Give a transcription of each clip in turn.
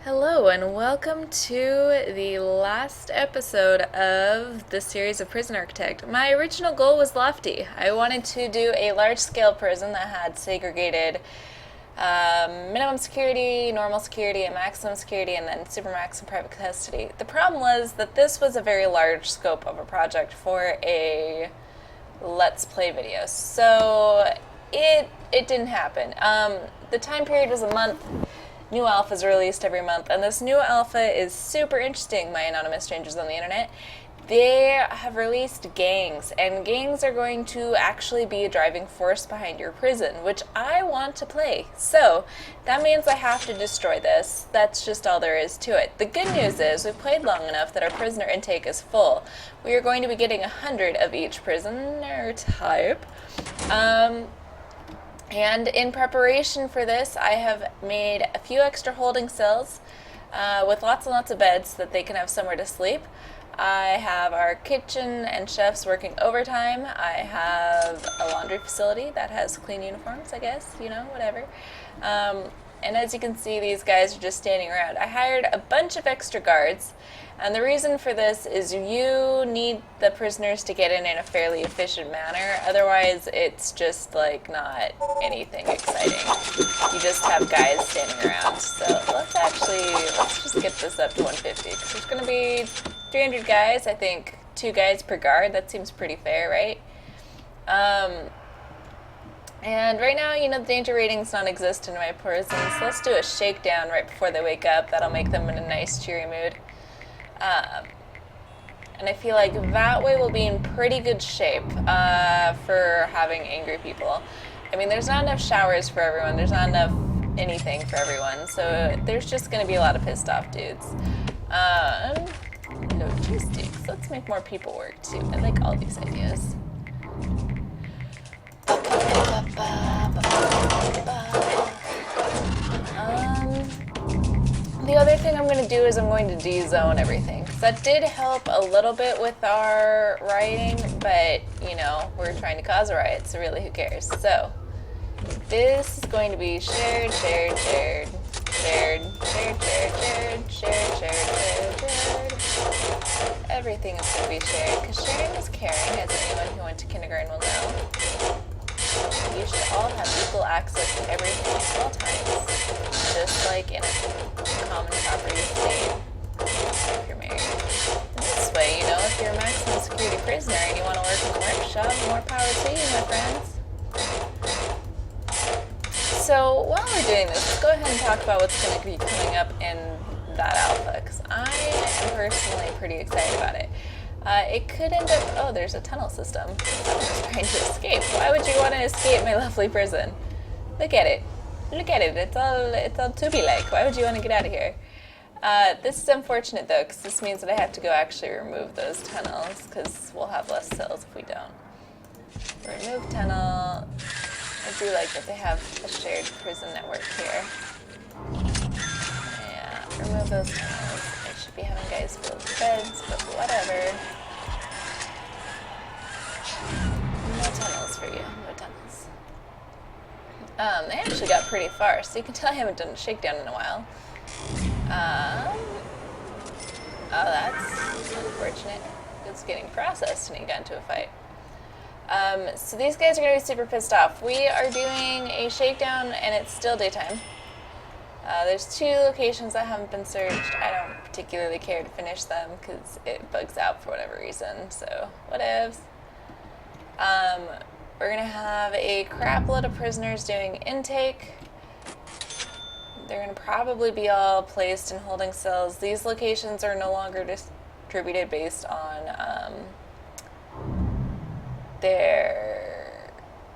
Hello, and welcome to the last episode of the series of Prison Architect. My original goal was lofty. I wanted to do a large scale prison that had segregated minimum security, normal security, and maximum security, and then supermax and private custody. The problem was that this was a very large scope of a project for a Let's Play video. So it didn't happen. The time period was a month. New alpha is released every month, and this new alpha is super interesting, my anonymous strangers on the internet. They have released gangs, and gangs are going to actually be a driving force behind your prison, which I want to play. So that means I have to destroy this. That's just all there is to it. The good news is we've played long enough that our prisoner intake is full. We are going to be getting 100 of each prisoner type. And in preparation for this, I have made a few extra holding cells with lots and lots of beds so that they can have somewhere to sleep. I have our kitchen and chefs working overtime. I have a laundry facility that has clean uniforms, I guess, you know, whatever. And as you can see, these guys are just standing around. I hired a bunch of extra guards, and the reason for this is you need the prisoners to get in a fairly efficient manner. Otherwise, it's just like not anything exciting. You just have guys standing around. So let's just get this up to 150, because there's going to be 300 guys. I think 2 guys per guard. That seems pretty fair, right? And right now, you know, the danger ratings non-exist in my prisons, so let's do a shakedown right before they wake up. That'll make them in a nice, cheery mood. And I feel like that way we'll be in pretty good shape for having angry people. I mean, there's not enough showers for everyone. There's not enough anything for everyone, so there's just going to be a lot of pissed off dudes. Logistics. Let's make more people work, too. I like all these ideas. The other thing I'm going to do is I'm going to de-zone everything. So that did help a little bit with our rioting, but, you know, we're trying to cause a riot, so really who cares? So, this is going to be shared. Everything is going to be shared, because sharing is caring, as anyone who went to kindergarten will know. You should all have equal access to everything at all times, just like in a common property estate if you're married. And this way, you know, if you're a maximum security prisoner and you want to work in the workshop, more power to you, my friends. So while we're doing this, let's go ahead and talk about what's going to be coming up in that alpha, because I am personally pretty excited about it. It could end up... Oh, there's a tunnel system. Someone's trying to escape. Why would you want to escape my lovely prison? Look at it. Look at it. It's all tubby-like. Why would you want to get out of here? This is unfortunate, though, because this means that I have to go actually remove those tunnels, because we'll have less cells if we don't. Remove tunnel. I do like that they have a shared prison network here. Yeah, remove those tunnels. I should be having guys build beds, but whatever. No tunnels for you. No tunnels. They actually got pretty far, so you can tell I haven't done a shakedown in a while. Oh, that's unfortunate. It's getting processed and he got into a fight. So these guys are going to be super pissed off. We are doing a shakedown, and it's still daytime. There's 2 locations that haven't been searched. I don't particularly care to finish them because it bugs out for whatever reason, so whatevs. We're going to have a crap load of prisoners doing intake. They're going to probably be all placed in holding cells. These locations are no longer distributed based on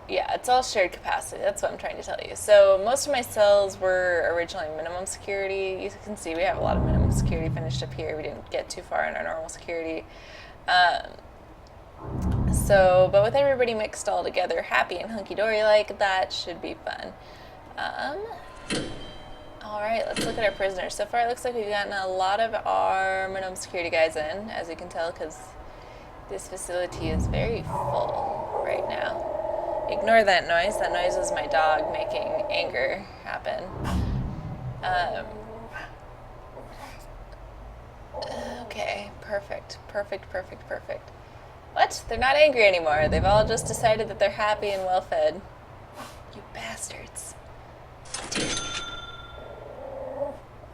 yeah, it's all shared capacity. That's what I'm trying to tell you. So most of my cells were originally minimum security. You can see we have a lot of minimum security finished up here. We didn't get too far in our normal security. But with everybody mixed all together, happy and hunky-dory like, that should be fun. Alright, let's look at our prisoners. So far it looks like we've gotten a lot of our minimum security guys in, as you can tell, because this facility is very full right now. Ignore that noise. That noise is my dog making anger happen. Okay, perfect, perfect, perfect, perfect. What? They're not angry anymore. They've all just decided that they're happy and well fed. You bastards.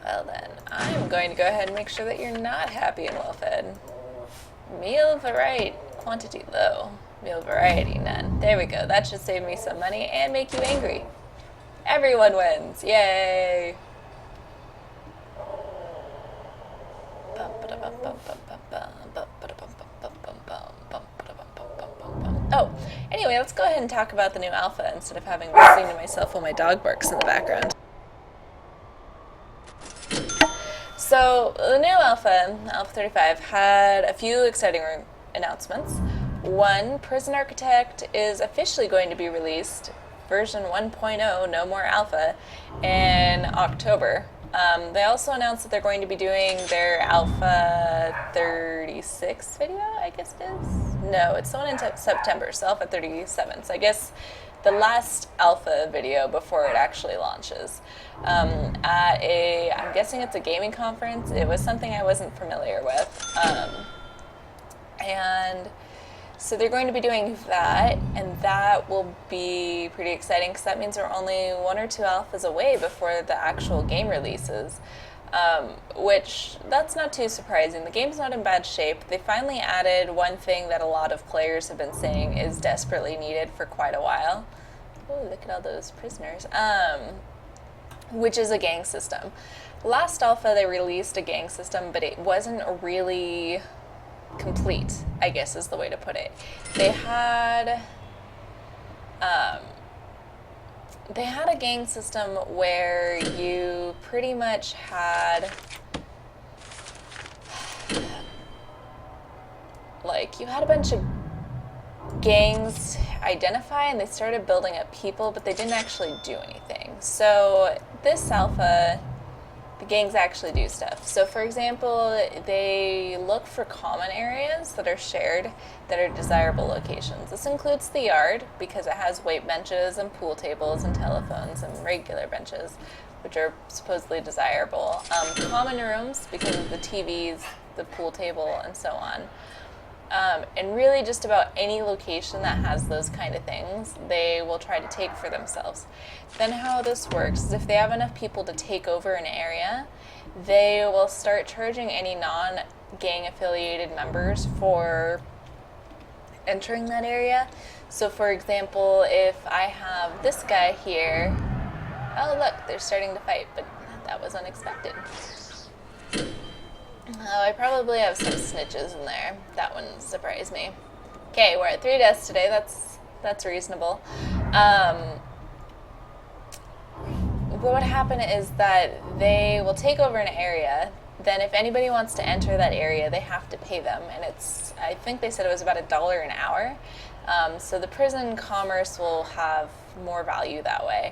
Well then, I'm going to go ahead and make sure that you're not happy and well fed. Meal variety, quantity low. Meal variety, none. There we go. That should save me some money and make you angry. Everyone wins. Yay! Oh, anyway, let's go ahead and talk about the new alpha instead of having listening to myself while my dog barks in the background. So, the new alpha, Alpha 35, had a few exciting announcements. One, Prison Architect is officially going to be released, version 1.0, no more alpha, in October. They also announced that they're going to be doing their Alpha 36 video, I guess it is? No, it's the one in September, so Alpha 37. So I guess the last Alpha video before it actually launches. I'm guessing it's a gaming conference. It was something I wasn't familiar with. And so they're going to be doing that, and that will be pretty exciting because that means we're only 1 or 2 alphas away before the actual game releases, which that's not too surprising. The game's not in bad shape. They finally added one thing that a lot of players have been saying is desperately needed for quite a while. Oh, look at all those prisoners. Which is a gang system. Last alpha they released a gang system, but it wasn't really complete, I guess is the way to put it. They had a gang system where you pretty much had you had a bunch of gangs identify and they started building up people, but they didn't actually do anything. So this alpha, the gangs actually do stuff. So for example, they look for common areas that are shared that are desirable locations. This includes the yard because it has weight benches and pool tables and telephones and regular benches, which are supposedly desirable. Common rooms because of the TVs, the pool table, and so on. And really just about any location that has those kind of things, they will try to take for themselves. Then how this works is if they have enough people to take over an area, they will start charging any non-gang affiliated members for entering that area. So for example, if I have this guy here, oh look, they're starting to fight, but that was unexpected. Oh, I probably have some snitches in there. That wouldn't surprise me. Okay, we're at 3 deaths today. That's reasonable. What would happen is that they will take over an area. Then if anybody wants to enter that area, they have to pay them. And I think they said it was about $1 an hour. So the prison commerce will have more value that way.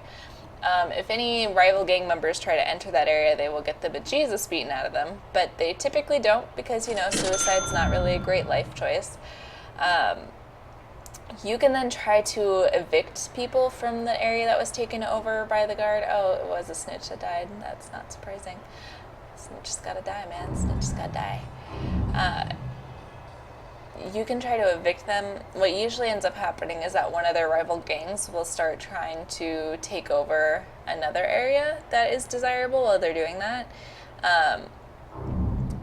If any rival gang members try to enter that area, they will get the bejesus beaten out of them. But they typically don't because, suicide's not really a great life choice. You can then try to evict people from the area that was taken over by the guard. Oh, it was a snitch that died. That's not surprising. Snitch's gotta die, man. Snitch's gotta die. You can try to evict them. What usually ends up happening is that one of their rival gangs will start trying to take over another area that is desirable while they're doing that,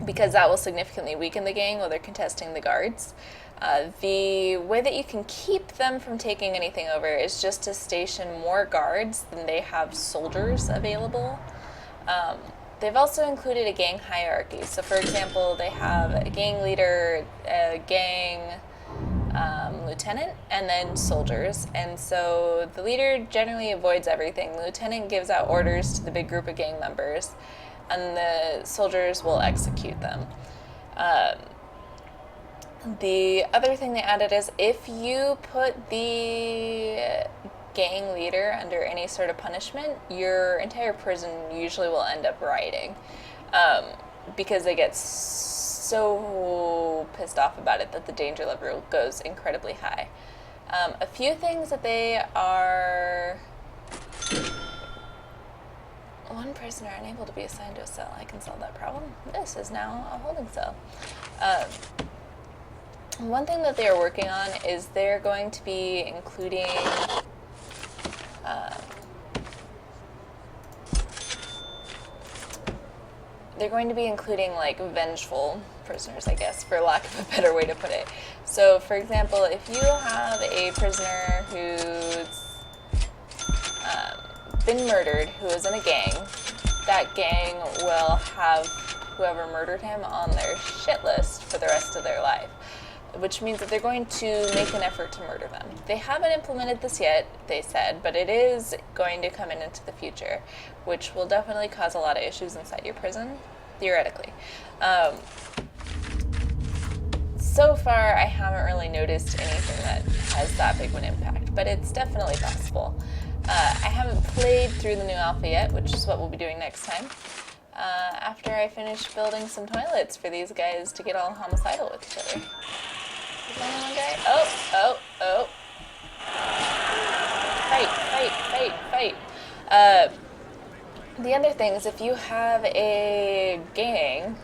because that will significantly weaken the gang while they're contesting the guards. The way that you can keep them from taking anything over is just to station more guards than they have soldiers available. They've also included a gang hierarchy. So for example, they have a gang leader, a gang lieutenant, and then soldiers. And so the leader generally avoids everything. The lieutenant gives out orders to the big group of gang members, and the soldiers will execute them. The other thing they added is if you put the gang leader under any sort of punishment, your entire prison usually will end up rioting, because they get so pissed off about it that the danger level goes incredibly high. A few things that they are One prisoner unable to be assigned to a cell. I can solve that problem. This is now a holding cell. One thing that they are working on is they're going to be including like vengeful prisoners, I guess, for lack of a better way to put it. So, for example, if you have a prisoner who's been murdered, who is in a gang, that gang will have whoever murdered him on their shit list for the rest of their life, which means that they're going to make an effort to murder them. They haven't implemented this yet, they said, but it is going to come into the future, which will definitely cause a lot of issues inside your prison, theoretically. So far, I haven't really noticed anything that has that big of an impact, but it's definitely possible. I haven't played through the new alpha yet, which is what we'll be doing next time, after I finish building some toilets for these guys to get all homicidal with each other. Is there only one guy? Oh. Fight. The other thing is, if you have a gang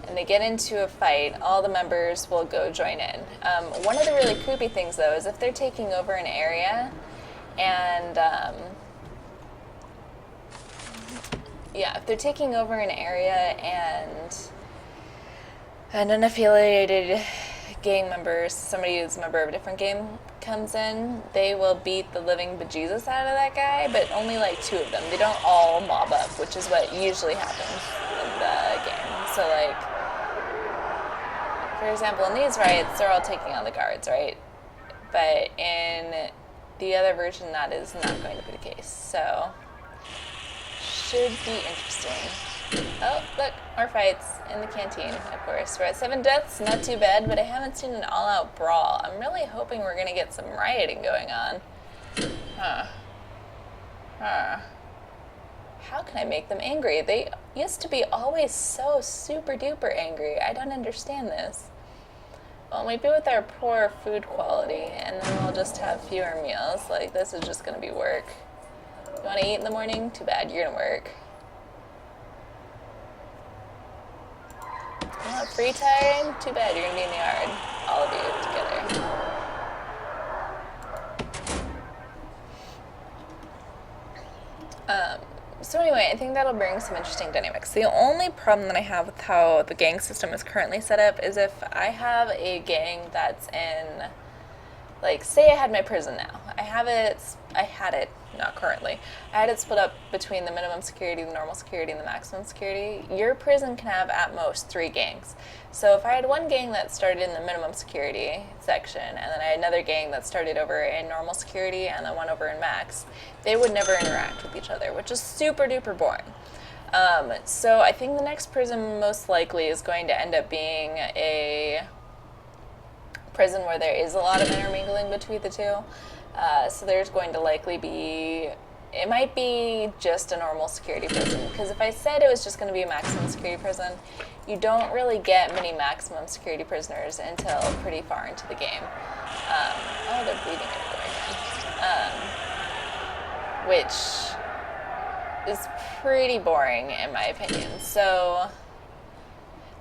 and they get into a fight, all the members will go join in. One of the really creepy things, though, is if they're taking over an area and if they're taking over an area and an unaffiliated gang member, somebody who's a member of a different game, comes in, they will beat the living bejesus out of that guy, but only like 2 of them. They don't all mob up, which is what usually happens in the game. So, like, for example, in these riots, they're all taking on the guards, right? But in the other version, that is not going to be the case. So, should be interesting. Oh, look, more fights in the canteen, of course. We're at 7 deaths, not too bad, but I haven't seen an all-out brawl. I'm really hoping we're going to get some rioting going on. How can I make them angry? They used to be always so super-duper angry. I don't understand this. Well, maybe with our poor food quality, and then we'll just have fewer meals. Like, this is just going to be work. You want to eat in the morning? Too bad, you're going to work. You want free time? Too bad, you're going to be in the yard. All of you together. So anyway, I think that'll bring some interesting dynamics. The only problem that I have with how the gang system is currently set up is if I have a gang that's in, like, say I had my prison now. I had it, not currently. I had it split up between the minimum security, the normal security, and the maximum security. Your prison can have at most 3 gangs. So if I had one gang that started in the minimum security section, and then I had another gang that started over in normal security, and then one over in max, they would never interact with each other, which is super duper boring. So I think the next prison most likely is going to end up being a prison where there is a lot of intermingling between the two. So there's going to likely be, it might be just a normal security prison, because if I said it was just going to be a maximum security prison, you don't really get many maximum security prisoners until pretty far into the game. Oh, they're bleeding everywhere again. Which is pretty boring in my opinion. So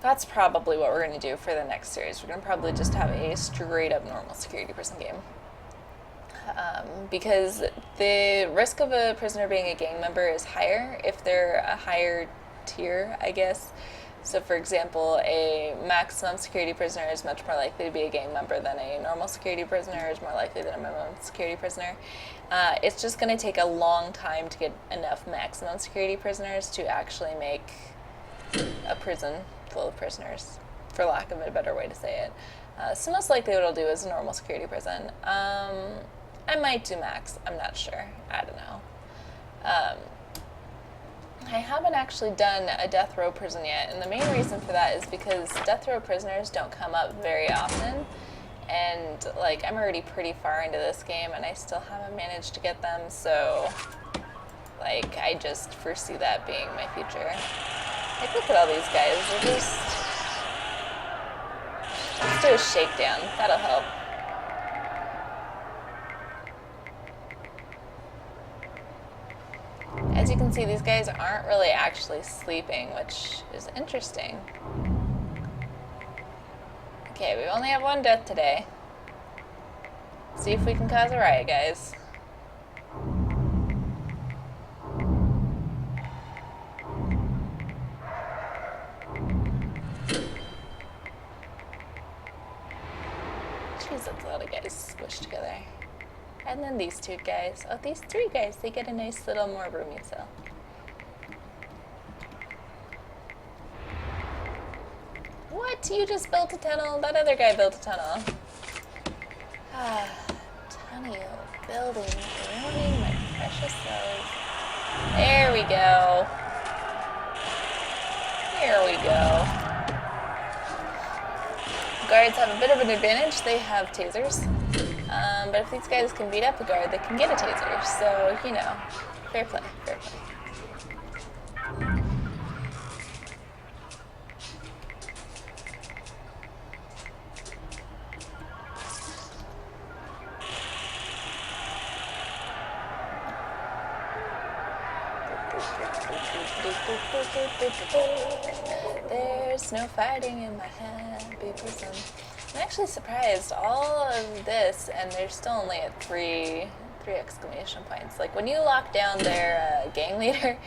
that's probably what we're going to do for the next series. We're going to probably just have a straight up normal security prison game. Because the risk of a prisoner being a gang member is higher if they're a higher tier, I guess. So, for example, a maximum security prisoner is much more likely to be a gang member than a normal security prisoner is more likely than a minimum security prisoner. It's just going to take a long time to get enough maximum security prisoners to actually make a prison full of prisoners, for lack of a better way to say it. So most likely what I'll do is a normal security prison. I might do max. I'm not sure. I don't know. I haven't actually done a death row prison yet, and the main reason for that is because death row prisoners don't come up very often, and like I'm already pretty far into this game and I still haven't managed to get them, so like I just foresee that being my future. Like, look at all these guys. They're just... Let's do a shakedown. That'll help. As you you can see, these guys aren't really actually sleeping, which is interesting. Okay, we only have one death today. See if we can cause a riot, guys. Jeez, that's a lot of guys squished together. And then these two guys. Oh, these three guys, they get a nice little more roomy cell. What? You just built a tunnel? That other guy built a tunnel. Ah, tunnel building, ruining my precious cells. There we go. Here we go. Guards have a bit of an advantage. They have tasers. But if these guys can beat up a guard, they can get a taser. So, you know, fair play, fair play. There's no fighting in my happy prison. I'm actually surprised, all of this, and they're still only at three exclamation points. Like, when you lock down their gang leader,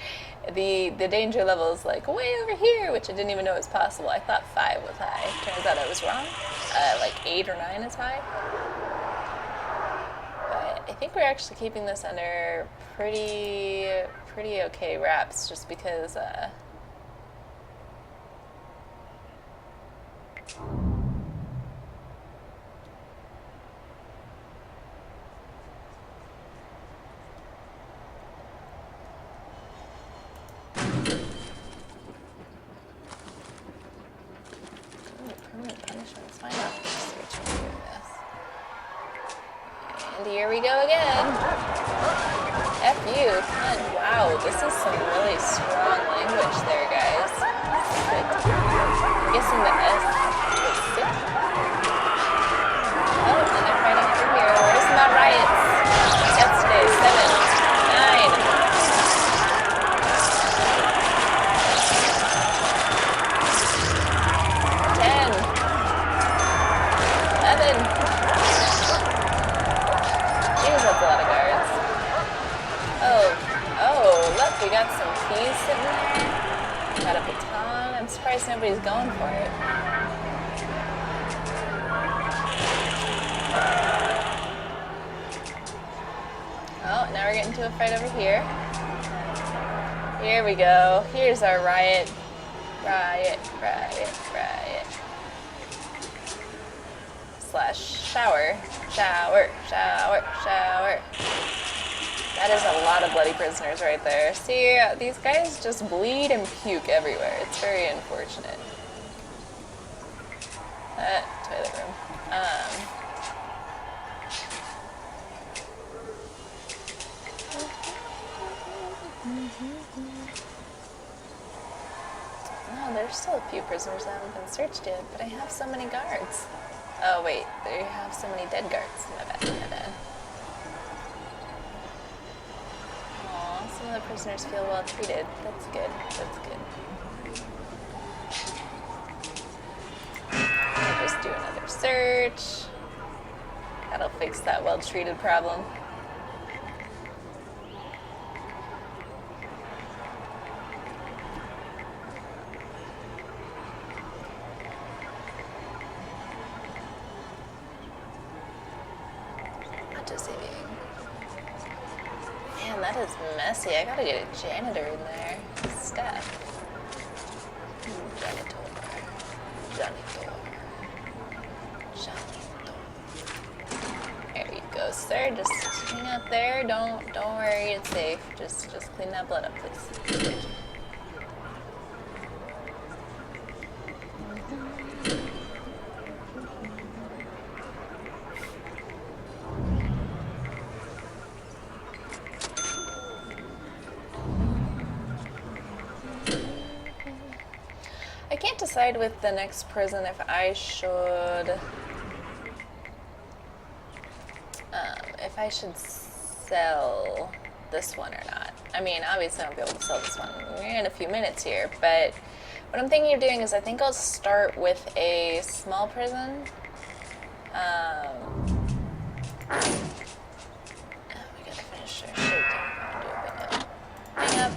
the danger level is like way over here, which I didn't even know was possible. I thought 5 was high. Turns out I was wrong. Like 8 or 9 is high. But I think we're actually keeping this under pretty okay wraps, just because permanent punishments. Why not search and do this? And here we go again. F you, cunt. Wow, this is some really strong language there, guys. Sit. I'm guessing the S was sit. Oh, and they're fighting over here. Where's my riots? That's today. 7, 9. 10. 11. Jeez, that's a lot of guards. Oh, look, we got some keys sitting there. Got a baton. I'm surprised nobody's going for it. Oh, now we're getting to a fight over here. Here we go. Here's our riot. Riot. Slash shower. That is a lot of bloody prisoners right there. See, these guys just bleed and puke everywhere. It's very unfortunate. Toilet room. Oh, there's still a few prisoners that haven't been searched yet, but I have so many guards. Oh wait, they have so many dead guards. My bad. Aw, some of the prisoners feel well treated. That's good. I'll just do another search. That'll fix that well treated problem. Man, that is messy. I gotta get a janitor in there. Steph. Janitor. There you go, sir. Just hang out there. Don't worry. It's safe. Just clean that blood up, please. I can't decide with the next prison if I should sell this one or not. I mean, obviously I won't be able to sell this one. We're in a few minutes here, but what I'm thinking of doing is I think I'll start with a small prison. We gotta finish our shakedown. Do a bingo. Hang up.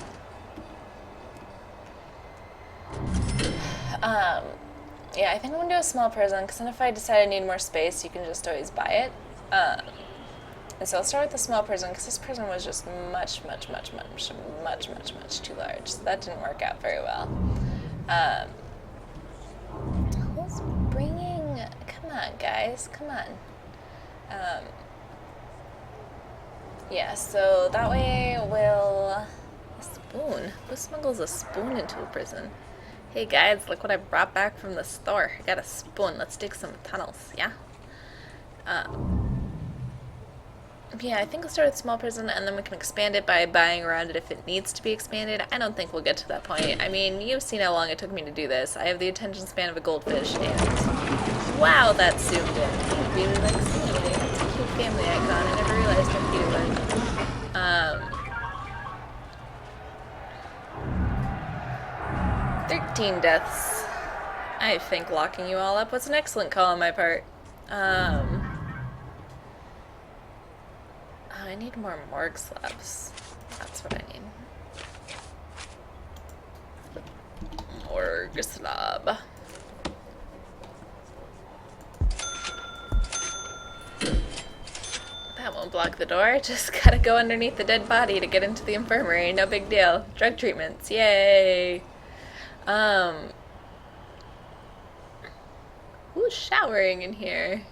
Yeah, I think I'm gonna do a small prison, because then if I decide I need more space, you can just always buy it. And so I'll start with the small prison, because this prison was just much too large. So that didn't work out very well. Who's bringing... Come on, guys. Come on. Yeah, so that way we'll... A spoon? Who smuggles a spoon into a prison? Hey guys, look what I brought back from the store. I got a spoon. Let's dig some tunnels, yeah? Yeah, I think we'll start with small prison, and then we can expand it by buying around it if it needs to be expanded. I don't think we'll get to that point. I mean, you've seen how long it took me to do this. I have the attention span of a goldfish, and wow, that zoomed in. I really like seeing it. It's a cute family icon. I never realized how cute it was. 13 deaths. I think locking you all up was an excellent call on my part. I need more morgue slabs. That's what I need. Morgue slab. That won't block the door. Just gotta go underneath the dead body to get into the infirmary. No big deal. Drug treatments. Yay. Who's showering in here?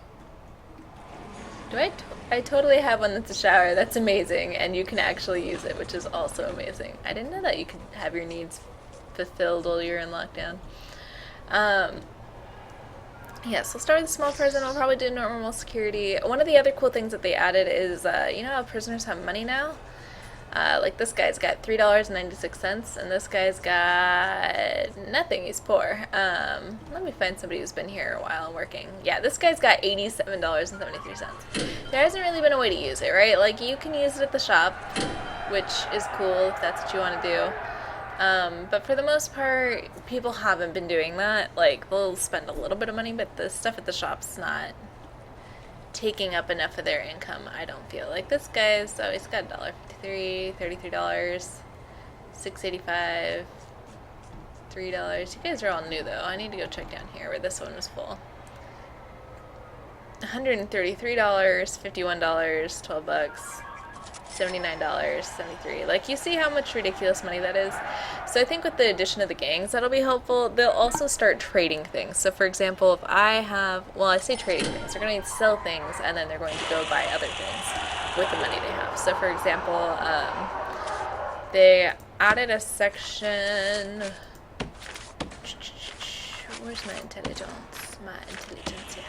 I totally have one that's a shower. That's amazing, and you can actually use it, which is also amazing. I didn't know that you could have your needs fulfilled while you're in lockdown. Yeah, so we'll start with a small prison. We'll probably do normal security. One of the other cool things that they added is, you know how prisoners have money now? Like this guy's got $3.96, and this guy's got nothing. He's poor. Let me find somebody who's been here a while and working. Yeah, this guy's got $87.73. There hasn't really been a way to use it, right? Like, you can use it at the shop, which is cool if that's what you want to do. But for the most part, people haven't been doing that. Like, they'll spend a little bit of money, but the stuff at the shop's not taking up enough of their income, I don't feel. Like this guy's, oh, he's got $1.53, $33, $6.85, $3. You guys are all new though. I need to go check down here where this one was full. $133, $51, $12, $79, $73. Like, you see how much ridiculous money that is? So I think with the addition of the gangs, that'll be helpful. They'll also start trading things. So for example, if I have, well, I say trading things, they're going to sell things, and then they're going to go buy other things with the money they have. So for example, they added a section, where's my intelligence? My intelligence, yeah.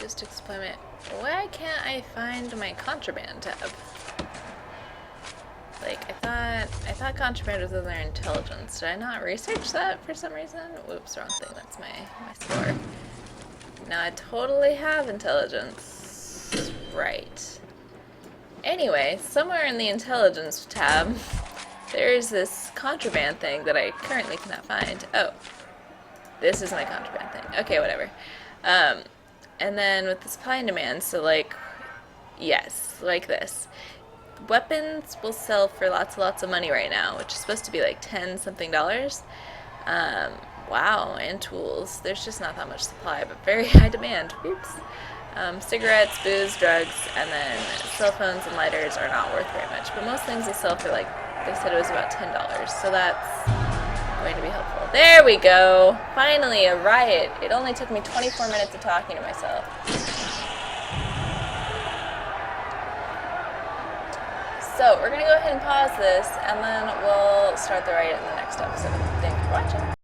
Just experiment. Why can't I find my contraband tab? Like, I thought contraband was in their intelligence. Did I not research that for some reason? Whoops, wrong thing. That's my score. Now I totally have intelligence. Right. Anyway, somewhere in the intelligence tab, there's this contraband thing that I currently cannot find. Oh. This is my contraband thing. Okay, whatever. And then with the supply and demand, so like, yes, like this. Weapons will sell for lots and lots of money right now, which is supposed to be like 10 something dollars. Wow, and tools. There's just not that much supply, but very high demand. Oops. Cigarettes, booze, drugs, and then cell phones and lighters are not worth very much. But most things will sell for, like, they said it was about $10. So that's going to be helpful. There we go. Finally, a riot. It only took me 24 minutes of talking to myself. So we're going to go ahead and pause this, and then we'll start the riot in the next episode. Thanks for watching.